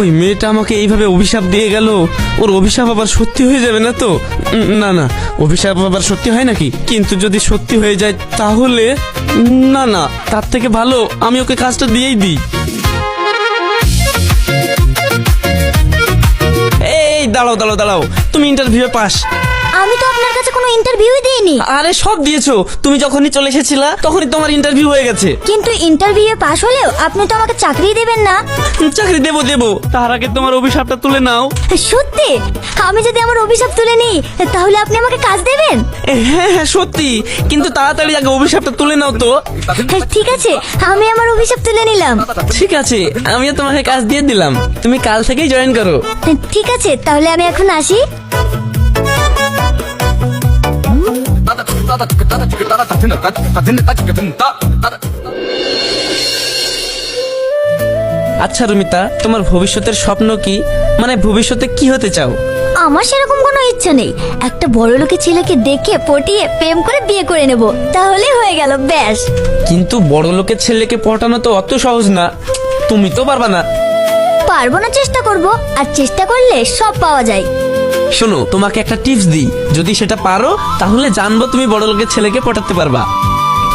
ওই মেয়েটা আমাকে এইভাবে অভিশাপ দিয়ে গেল, ওর অভিশাপ আবার সত্যি হয়ে যাবে না তো? না না, অভিশাপ আবার সত্যি হয় নাকি? কিন্তু যদি সত্যি হয়ে যায় তাহলে না না, তার থেকে ভালো আমি ওকে কাজটা দিয়েই দিই। এই দাঁড়াও দাঁড়াও দাঁড়াও, তুমি ইন্টারভিউ পাস। আমি তো আপনার কাছে কোনো ইন্টারভিউই দিইনি। আরে সব দিয়েছো, তুমি যখনই চলে এসেছিলা তখনই তোমার ইন্টারভিউ হয়ে গেছে। কিন্তু ইন্টারভিউয়ে পাশ হলেও আপনি তো আমাকে চাকরি দেবেন না। চাকরি দেবো দেবো, তার আগে তোমার অভিশাপটা তুলে নাও। সত্যি? আমি যদি আমার অভিশাপ তুলে নিই তাহলে আপনি আমাকে কাজ দেবেন? হ্যাঁ হ্যাঁ সত্যি, কিন্তু তাড়াতাড়ি আগে অভিশাপটা তুলে নাও তো। ঠিক আছে, আমি আমার অভিশাপ তুলে নিলাম। ঠিক আছে, আমিও তোমাকে কাজ দিয়ে দিলাম, তুমি কাল থেকেই জয়েন করো। ঠিক আছে, তাহলে আমি এখন আসি। আচ্ছা রুমিতা, তোমার ভবিষ্যতের স্বপ্ন কি? মানে ভবিষ্যতে কি হতে চাও? আমার সেরকম কোনো ইচ্ছা নেই। একটা বড় লোকের ছেলেকে দেখে পটিয়ে প্রেম করে বিয়ে করে নেব, তাহলেই হয়ে গেল, ব্যাস। কিন্তু বড় লোকের ছেলেকে পটানো তো অত সহজ না, তুমি তো পারবা না। পারবো না, চেষ্টা করব, আর চেষ্টা করলে সব পাওয়া যায়। শোনো, তোমাকে একটা টিপস দিই, যদি সেটা পারো তাহলে জানবো তুমি বড় লোকের ছেলেকে পটাতে পারবা।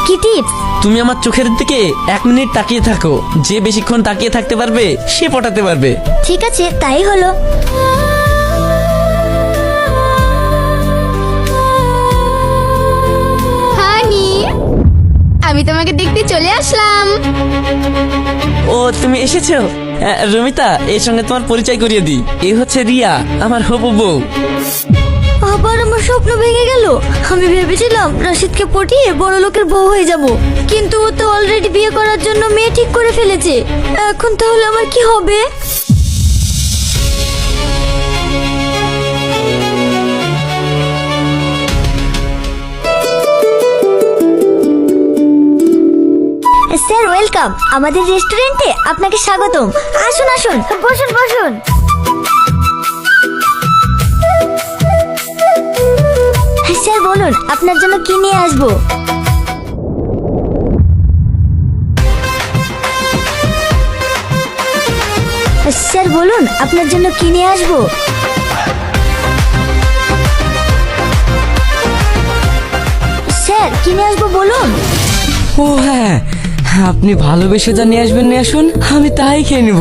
কি টিপস? তুমি আমার চোখের দিকে 1 মিনিট তাকিয়ে থাকো, যে বেশিক্ষণ তাকিয়ে থাকতে পারবে সে পটাতে পারবে। ঠিক আছে, তাই হলো। হানি, আমি তোমাকে দেখতে চলে আসলাম। ও তুমি এসেছো? রুমিতা, এর সঙ্গে তোমার পরিচয় করিয়ে দিই, এ হচ্ছে রিয়া, আমার হবু বউ। আবার আমার স্বপ্ন ভেঙে গেল। আমি ভেবেছিলাম রাশিদকে পটিয়ে বড় লোকের বউ হয়ে যাব, কিন্তু ও তো অলরেডি বিয়ে করার জন্য মেয়ে ঠিক করে ফেলেছে। এখন তাহলে আমার কি হবে? স্যার ওয়েলকাম, আমাদের রেস্টুরেন্টে আপনাকে স্বাগতম। আসুন আসুন, বসুন বসুন। স্যার বলুন, আপনার জন্য কি নিয়ে আসবো? স্যার বলুন, আপনার জন্য কি নিয়ে আসবো? স্যার কি নিয়ে আসবো বলুন? ও হ্যাঁ, আপনি ভালোবেসে যা নিয়ে আসবেন নিয়ে আসুন, আমি তাই খেয়ে নিব।